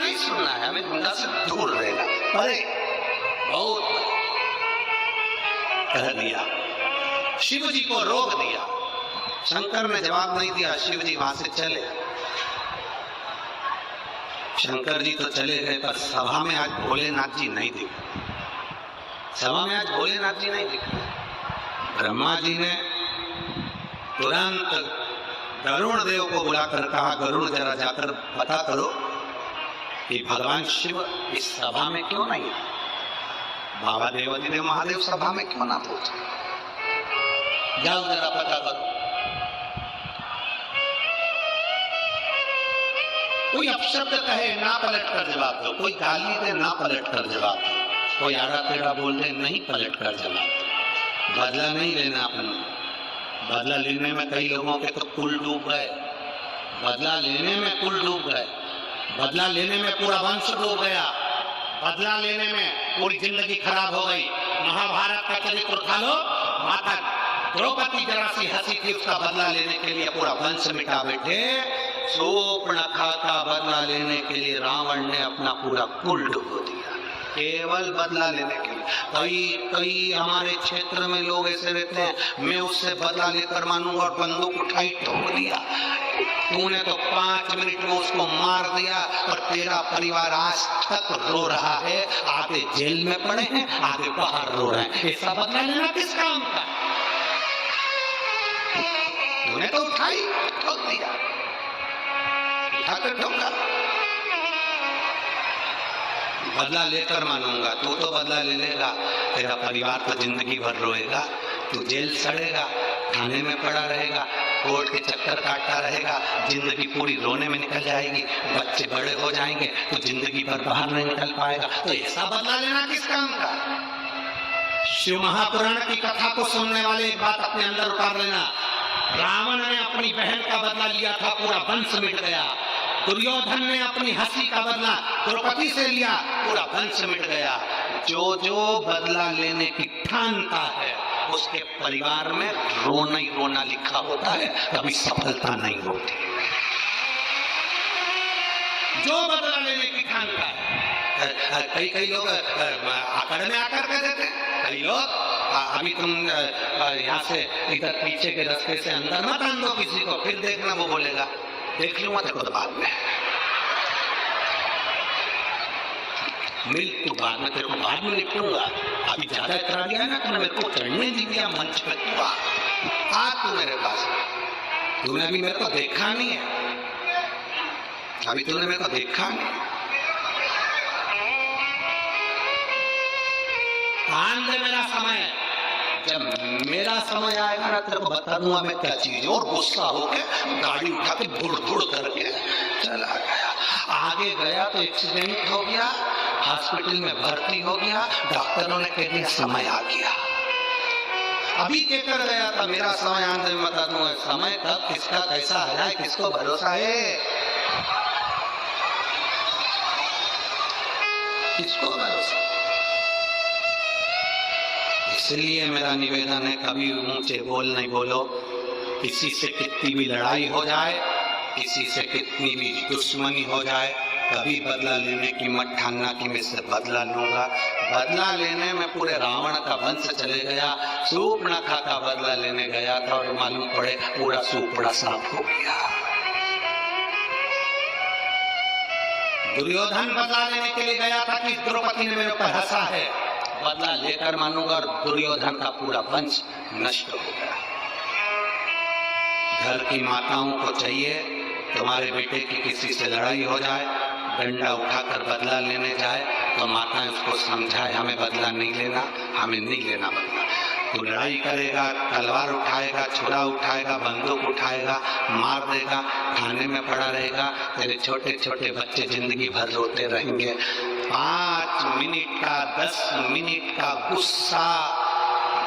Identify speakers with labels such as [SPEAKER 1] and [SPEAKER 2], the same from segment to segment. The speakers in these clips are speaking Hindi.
[SPEAKER 1] नहीं सुनना है, हमें निंदा से दूर रहना, परे, बहुत परे। कह दिया, शिव जी को रोक दिया। शंकर ने जवाब नहीं दिया, शिव जी वहां से चले। शंकर जी तो चले गए, पर सभा में आज भोलेनाथ जी नहीं दिखे। सभा में आज भोलेनाथ जी नहीं दिखे। ब्रह्मा जी ने तुरंत गरुड़ देव को बुलाकर कहा, गरुड़ जरा जाकर पता करो कि भगवान शिव इस सभा में क्यों नहीं है। बाबा देवती देव महादेव सभा में क्यों ना पहुंचे, जाओ जरा पता करो। कोई अपशब्द कहे ना पलट कर जवाब दो, कोई गाली दे ना पलट कर जवाब दो, कोई आड़ा टेढ़ा बोल दे नहीं पलट कर जवाब दो। बदला नहीं लेना अपना। बदला लेने में कई लोगों के तो कुल डूब गए, बदला लेने में कुल डूब गए, बदला लेने में पूरा वंश डूब गया, बदला लेने में पूरी जिंदगी खराब हो गई। महाभारत का चरित्र उठा लो, माता द्रौपदी जरा सी हंसी थी, उसका बदला लेने के लिए पूरा वंश मिटा बैठे। शूर्पणखा का बदला लेने के लिए रावण ने अपना पूरा कुल डुबो दिया, केवल बदला लेने के लिए। कई हमारे क्षेत्र में लोग ऐसे रहते हैं, मैं उससे बदला लेकर मानूंगा, और बंदूक उठाई ठोक दिया। तूने तो 5 मिनट में उसको मार दिया, और तेरा परिवार आज तक रो रहा है। आधे जेल में पड़े हैं, आधे बाहर रो रहे हैं। ऐसा बदला लेना किस काम का? तूने तो उठाई ठोक दिया, उठाकर ठोका। बदला लेकर मानूंगा, तू तो बदला ले लेगा, तेरा परिवार तो जिंदगी भर रोएगा, तू जेल सड़ेगा, थाने में पड़ा रहेगा, कोर्ट के चक्कर काटता रहेगा, जिंदगी पूरी रोने में निकल जाएगी। बच्चे बड़े हो जाएंगे तो जिंदगी भर बाहर नहीं निकल पाएगा। तो ऐसा बदला लेना किस काम का? शिव महापुराण की कथा को सुनने वाले एक बात अपने अंदर उतार लेना, रावण ने अपनी बहन का बदला लिया था, पूरा वंश मिट गया। दुर्योधन ने अपनी हंसी का बदला द्रौपदी से लिया, पूरा वंश मिट गया। जो जो बदला लेने की ठानता है, उसके परिवार में रोना ही रोना लिखा होता है, कभी सफलता नहीं होती। जो बदला लेने की ठानता है, कई लोग आकड़ में आकर कह देते हैं, कई लोग अभी तुम यहाँ से इधर पीछे के रास्ते से अंदर मत आन दो किसी को, फिर देखना वो बोलेगा देख लूंगा देखो तो बाद में मिल, तू बाद में तेरे को बाद में निपटूंगा, अभी ज्यादा करा दिया ना, तुमने मेरे को चढ़ने दी दिया मंच पे, आ तू मेरे पास, तूने अभी मेरे को देखा नहीं है, अभी तूने मेरे को देखा नहीं। आन दे मेरा समय, जब मेरा समय आएगा ना तेरे को बता दूंगा मैं क्या चीज। और गुस्सा होके गाड़ी उठा के धुड़ धुड़ करके चला गया। आगे गया तो एक्सीडेंट हो गया, हॉस्पिटल में भर्ती हो गया, डॉक्टरों ने कह दिया समय आ गया। अभी कहकर गया था मेरा समय आने में बता दूंगा, समय कब किसका कैसा आ जाए किसको भरोसा है, किसको भरोसा। इसलिए मेरा निवेदन है, कभी ऊंचे बोल नहीं बोलो। किसी से कितनी भी लड़ाई हो जाए, किसी से कितनी भी दुश्मनी हो जाए, कभी बदला लेने की मत ठानना कि मैं इससे बदला लूंगा। बदला लेने में पूरे रावण का वंश चले गया। शूर्पणखा का बदला लेने गया था और मालूम पड़े पूरा शूर्पणखा साफ हो गया। दुर्योधन बदला लेने के लिए गया था कि द्रौपदी ने मेरे ऊपर हंसा है, बदला लेकर मानूंगा, और दुर्योधन का पूरा वंश नष्ट हो गया। घर की माताओं को चाहिए तुम्हारे बेटे की किसी से लड़ाई हो जाए, डंडा उठाकर बदला लेने जाए तो माताएं उसको समझाए हमें बदला नहीं लेना, हमें नहीं लेना बदला। तू लड़ाई करेगा, तलवार उठाएगा, छुरा उठाएगा, बंदूक उठाएगा, मार देगा, थाने में पड़ा रहेगा, तेरे छोटे छोटे बच्चे जिंदगी भर रोते रहेंगे। 5 मिनट का 10 मिनट का गुस्सा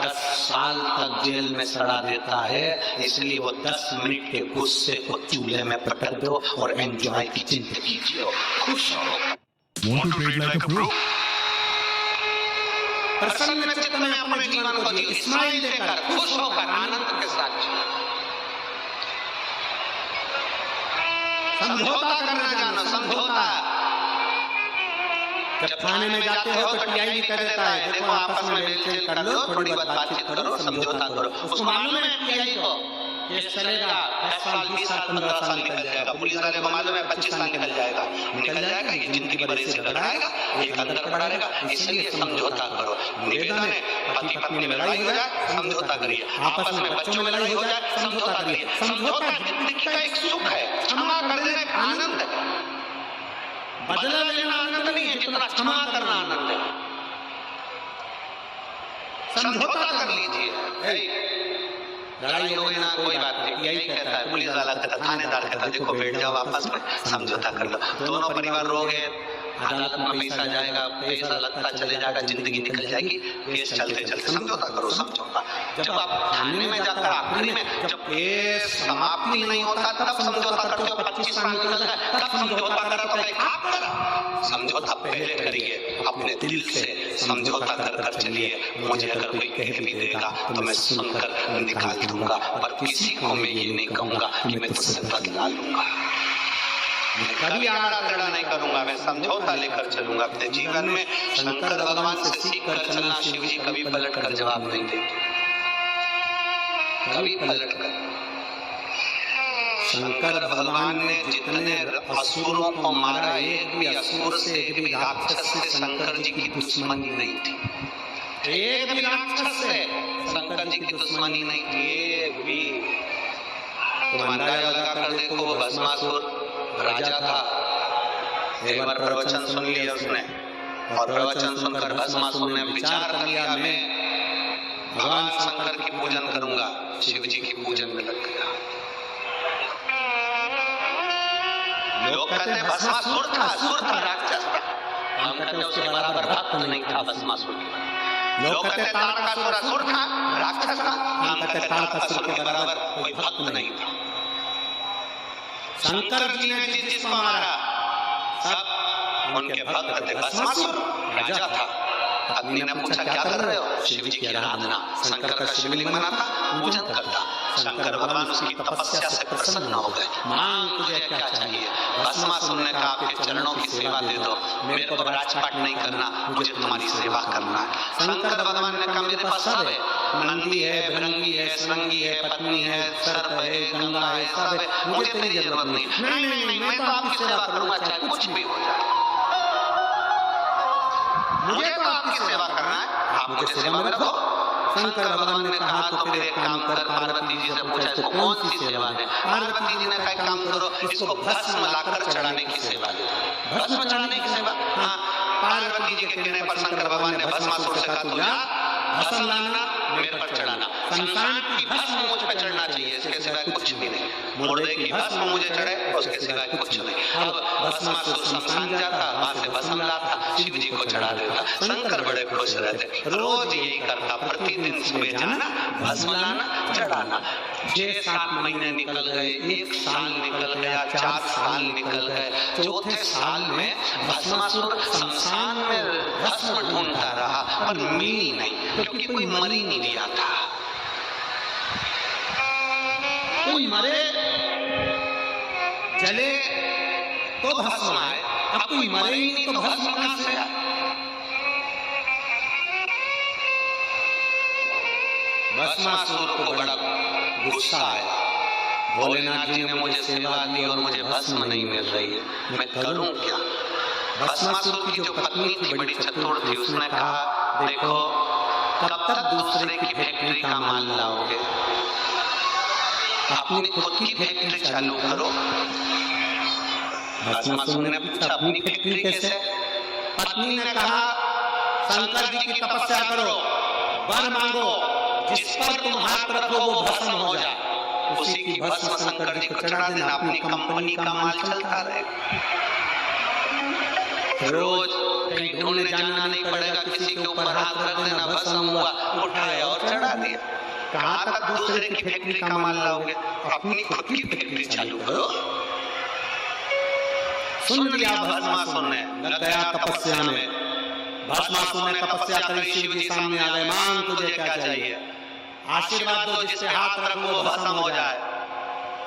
[SPEAKER 1] 10 साल तक जेल में सड़ा देता है। इसलिए वो 10 मिनट के गुस्से को चूल्हे में पटक दो और एंजॉय की जिंदगी जियो, खुश हो। प्रसन्न चित्त में अपने जीवन को जियो, स्माइल देकर, खुश होकर, आनंद के साथ जियो। समझौता करना जानो, समझौता जब थाने में जाते हो तो टीआई भी कह देता है देखो आपस में मेल कर लो, थोड़ी बहुत बातचीत करो, समझौता करो। उसको मालूम है टीआई को केस चलेगा 10 साल 20 साल 15 साल निकल जाएगा, पुलिस वाले को मालूम है 25 साल निकल जाएगा, ये जिंदगी भर से लड़ाएगा, एक अंदर पड़ा रहेगा। इसलिए समझौता करो। निवेदन है पति पत्नी में लड़ाई हो जाए समझौता करिए, आपस में बच्चों में लड़ाई हो जाए समझौता करिए। समझौता जिंदगी का एक सुख है, क्षमा कर देना एक आनंद है। बदला लेना आनंद नहीं है जितना क्षमा करना आनंद है। समझौता कर लीजिए, लड़ाई हो ना कोई बात नहीं, यही कहता है पुलिस वाला कहता, थानेदार कहता देखो बैठ जाओ आपस में समझौता कर लो। दोनों परिवार रोगे, अदालत में पैसा जाएगा, पैसा लगता चले जाएगा, जिंदगी निकल जाएगी, केस चलते चलते समझौता करो। समझौता जब आप थाने में जाकर आखिरी में जब केस समाप्ति नहीं होता तब समझौता करते हो, 25 साल निकल जाए तब समझौता करा। समझौता पहले करिए अपने दिल से, समझौता कर चलिए। मुझे अगर कोई कह भी देगा तो मैं सुनकर निकाल दूंगा, पर किसी को मैं ये नहीं कहूंगा कि मैं तुझसे बदला लूंगा। कभी आड़ा टेढ़ा नहीं करूंगा, मैं समझौता लेकर चलूंगा अपने जीवन में। शंकर भगवान से सीख कर चलना। शिव जी कभी पलट कर जवाब नहीं देते, कभी पलट कर। शंकर भगवान ने जितने असुरों को मारा, एक भी असुर से एक भी राक्षस से शंकर जी की दुश्मनी नहीं थी। एक भी राक्षस से शंकर जी की दुश्मनी नहीं थी, एक भी। तुम अंदाजा लगा कर देखो, वो भस्मासुर राजा था, एक बार प्रवचन सुन लिया उसने, और प्रवचन सुनकर भस्मासुर ने विचार कर लिया मैं भगवान शंकर की पूजन करूंगा, शिव जी की पूजन में लग गया। लोग कहते हैं भस्मासुर था, असुर था, राक्षस था। हम कहते हैं उसके बराबर भक्त नहीं था भस्मासुर। लोग कहते हैं तारकासुर असुर था, राक्षस था। हम कहते हैं तारकासुर के बराबर कोई भक्त नहीं था। शंकर जी ने जिसको मारा सब उनके भक्त थे। भस्मासुर राजा था। पत्नी ने पूछा क्या कर रहे हो? शिव जी की आराधना। शंकर का शिवलिंग बनाता, पूजन करता। शंकर भगवान उसकी तपस्या से प्रसन्न हो गए। मांग तुझे क्या चाहिए? भस्मासुर ने कहा आपके चरणों की सेवा दे दो, मेरे को राजपाट नहीं करना, मुझे तुम्हारी सेवा करना है। शंकर भगवान ने कहा मेरे पास सब है, नंदी है, भृंगी है, श्रृंगी है, पत्नी है, सर्प है, गंगा है, सब है, मुझे तेरी जरूरत नहीं। नहीं नहीं, मैं तो आपकी सेवा करूंगा चाहे कुछ भी हो जाए, मुझे तो आपकी सेवा करना है, आप मुझे सेवा में रखो। शंकर भगवान ने कहा तो फिर एक काम कर, पार्वती जी से पूछा इसको कौन सी सेवा है? पार्वती जी ने कहा काम करो, इसको भस्म लाकर चढ़ाने की सेवा दे। भस्म चढ़ाने की सेवा? हाँ। पार्वती जी के कहने पर शंकर भगवान ने भस्मासुर से कहा तू जा भस्म लाना, मेरे पर चढ़ाना। शमशान की भस्म मुझ पर चढ़ना चाहिए, इसके सिवाय कुछ भी नहीं। मुर्दे की भस्म मुझे चढ़े, उसके सिवाय कुछ नहीं। अब भस्मासुर शमशान जाता, वहां से भस्म लाता, शिव जी को चढ़ा देता। शंकर बड़े खुश रहते, रोज यही करता, प्रतिदिन सुबह जाना, भस्म लाना, चढ़ाना। 6-7 महीने निकल गए, 1 साल निकल गया, 4 साल निकल गए। चौथे साल में भस्मासुर शमशान में भस्म ढूंढता रहा पर मिली नहीं, क्योंकि कोई मर ही नहीं दिया था। कोई मरे जले तो भस्म आए, अब कोई मरे ही नहीं तो भस्म कहां से आए? भस्मासुर को बड़ा गुस्सा आया, भोलेनाथ जी ने मुझे सेवा दी और मुझे भस्म नहीं मिल रही है, मैं करूं क्या? भस्मासुर की जो पत्नी थी बड़ी चतुर थी, उसने कहा देखो कब तक दूसरे की फैक्ट्री का माल लाओगे, अपनी खुद की फैक्ट्री चालू करो। भस्मासुर ने पूछा अपनी फैक्ट्री कैसे? पत्नी ने कहा शंकर जी की तपस्या करो, वर मांगो, जिस पर तुम हाथ रखो वो भस्म हो जाए, उसी की भस्म शंकर जी को चढ़ा देना, अपनी कंपनी का माल चलता रहे। रोज कहीं ढूंढने जाना नहीं पड़ेगा, किसी के ऊपर हाथ रख देना, भस्म हुआ, उठाया और चढ़ा दिया। कहाँ तक दूसरे की फैक्ट्री का माल लाओगे? अपनी खुद की फैक्ट्री चालू करो। सुन लिया भस्मासुर ने, लग गया तपस्या में। भस्मासुर ने तपस्या करी, शिव जी सामने आ गए, मांग तुझे क्या चाहिए? आशीर्वाद दो, जिससे हाथ रखो वो भस्म हो जाए।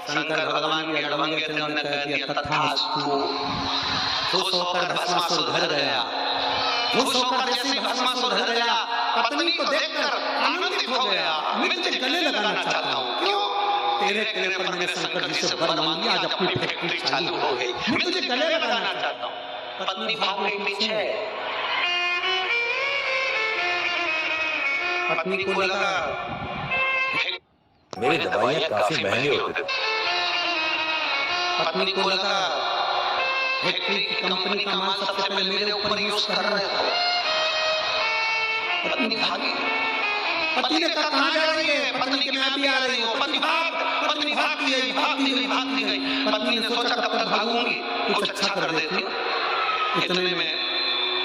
[SPEAKER 1] शंकर भगवान के अड़भंगे थे, उन्होंने कह दिया तथास्तु। खुश होकर भस्मासुर घर गया, खुश होकर जैसे भस्मासुर घर गया, पत्नी को देखकर आनंदित हो गया, मैं तुझे गले लगाना चाहता हूँ। क्यों? तेरे तेरे पर मैंने शंकर जी से वर मांगी, आज अपनी फैक्ट्री चालू हो गई, मैं तुझे गले लगाना चाहता हूँ। पत्नी भाग गई पीछे। पत्नी को लगा
[SPEAKER 2] मेरी दवाइयाँ काफी महंगी होती थी।
[SPEAKER 1] पत्नी को लगा फैक्ट्री की कंपनी का माल सबसे पहले मेरे ऊपर यूज कर रहे हो। पत्नी भागी। पति ने कहा कहाँ जा रही है? पत्नी के मैं भी आ रही हूँ। पत्नी भागती गई। पत्नी ने सोचा कब तक भागूंगी, कुछ अच्छा कर देती हूँ। इतने में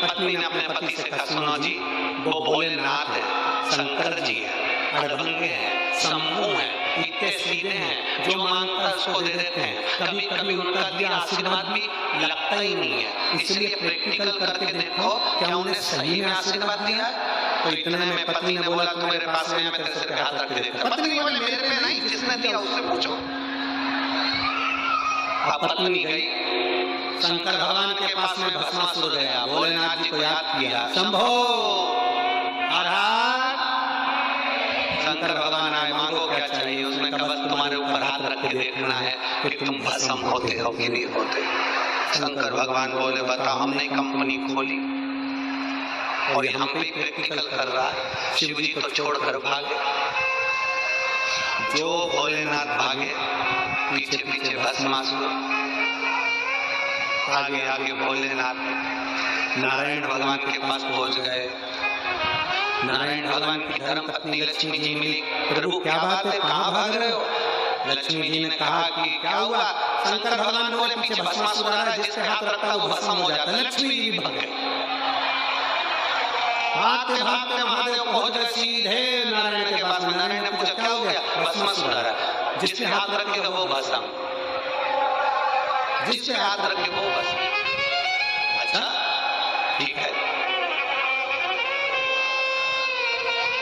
[SPEAKER 1] पत्नी ने अपने पति से कहा, सुनो जी, वो भोलेनाथ है, शंकर जी है, अड़भंगे हैं, शंभू हैं, इतने सीधे हैं, जो मांगता है उसको दे देते हैं। कभी कभी उनका दिया आशीर्वाद भी लगता ही नहीं है, इसलिए प्रैक्टिकल करके देखो क्या उन्हें सही में आशीर्वाद दिया है। तो इतने में पत्नी ने बोला, तू मेरे पास में, मैं तेरे सर पे हाथ रख के देखता। पत्नी बोली, मेरे पे नहीं, जिसने दिया उससे पूछो। पत्नी गई शंकर भगवान के पास में, भस्मासुर गया, भोलेनाथ जी को याद किया, शंभो हर हर। शंकर भगवान आए, मांगो क्या चाहिए? उसने कहा, बस तुम्हारे ऊपर हाथ रख के देखना है कि तुम भस्म होते हो कि नहीं होते। शंकर भगवान बोले, बता, हमने कंपनी खोली और ये हम पे प्रैक्टिकल कर रहा है, शिव जी को छोड़कर भागे। जो भोलेनाथ भागे, पीछे पीछे भस्मासुर, आगे आगे भोलेनाथ नारायण भगवान के पास पहुंच गए। नारायण भगवान की धर्म पत्नी लक्ष्मी जी मिली। प्रभु क्या बात है, कहाँ भाग रहे हो? लक्ष्मी जी ने कहा कि क्या हुआ? शंकर भगवान बोले, पीछे भस्मासुर आ रहा है, जिससे हाथ रखता है वो भस्म हो जाता है। लक्ष्मी जी भी भागे। भागते भागते महादेव पहुंच गए सीधे नारायण के पास में। नारायण ने पूछा, क्या हो गया? भस्मासुर आ रहा है, जिससे हाथ रखेगा वो भस्म, जिससे हाथ रखे वो भस्म। अच्छा ठीक है,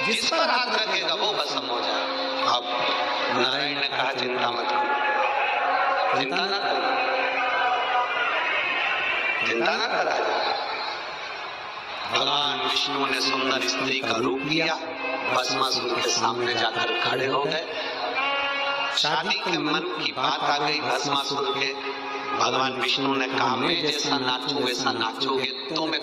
[SPEAKER 1] जिस पर हाथ रखेगा वो भस्म हो जाए। अब नारायण ने कहा, चिंता मत करो, चिंता न कर, चिंता न कर। भगवान विष्णु ने सुंदर स्त्री का रूप लिया, भस्मासुर के सामने जाकर खड़े हो गए। शादी के मन की बात आ गई भस्मासुर के। भगवान विष्णु ने कहा, मैं जैसा नाचूं वैसा नाचोगे तो मैं